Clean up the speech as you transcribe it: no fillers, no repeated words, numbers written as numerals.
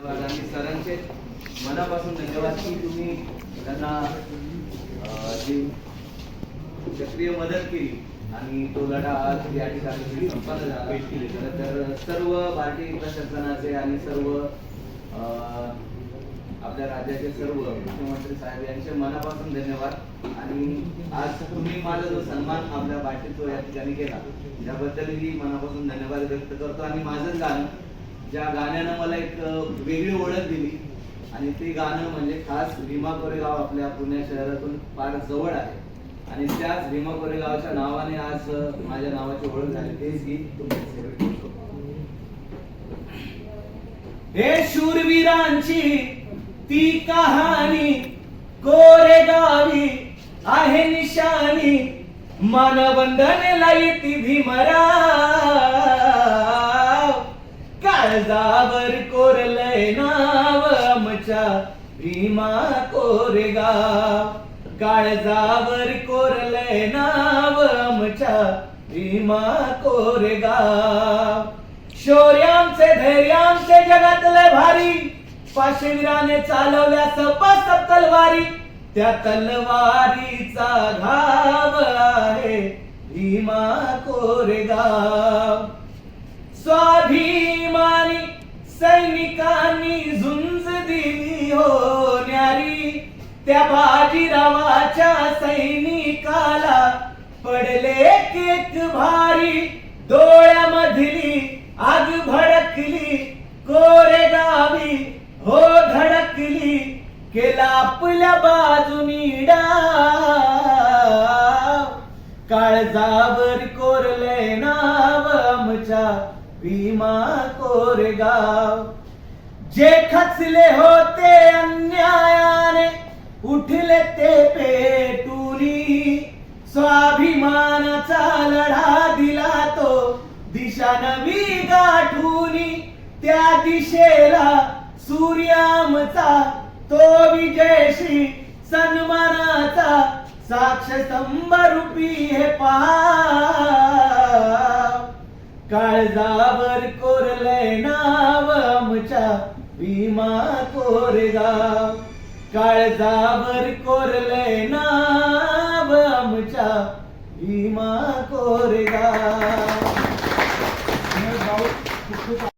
आणि सरांचे मनापासून धन्यवाद की तुम्ही त्यांना जी सक्रिय मदत केली आणि तो लढा आज या ठिकाणी संपन्न झाला. तर सर्व भारतीय प्रशासनाचे आणि सर्व आपल्या राज्याचे सर्व मुख्यमंत्री साहेब यांचे मनापासून धन्यवाद. आणि आज तुम्ही माझा जो सन्मान आपल्या बाटीचो या ठिकाणी केला त्याबद्दलही मनापासून धन्यवाद व्यक्त करतो. आणि माझं गाणं, ज्या गाण्यानं मला एक वेगळी ओळख दिली आणि ते गाणं म्हणजे खास भीमा कोरेगाव आपल्या पुणे शहरातून फार जवळ आहे आणि त्याच भीमा कोरेगावच्या नावाने आज माझ्या नावाची ओळख झाली. तेच गीत तुमच्यासाठी. हे शूरवीरांची ती कहाणी कोरेगावी आहे निशाणी, मानवंदनेला येती भीमराव, काळजावर कोरलंय नाव आमच्या भीमा कोरेगाव, काळजावर कोरलंय नाव आमच्या भीमा कोरेगाव. शौर्यामचे धैर्यामचे जगातले भारी, पाशवीराने चालवल्या सपासप तलवारी, त्या तलवारीचा घाव आहे भीमा कोरेगाव. स्वाभिमानी सैनिकांनी झुंज दिली हो न्यारी, त्या बाजीरावाच्या सैनिकाला पडले एक भारी, डोळ्यामधली आग भडकली कोरेगावी हो धडकली, केला आपल्या बाजूनी डाव, काळजावर कोरले नाव आमच्या भीमा कोरेगाव. जे खचले होते अन्यायाने उठले ते पेटुनी, स्वाभिमानाचा लढा दिला तो दिशा नवी गाठुनी, त्या दिशेला सूर्यामचा तो विजयश्री सन्मानाचा साक्ष स्तंभ रूपी हे पहा, काळजावर कोरलंय नाव आमच्या भीमा कोरेगाव, काळजावर कोरलंय नाव आमच्या भीमा कोरेगाव.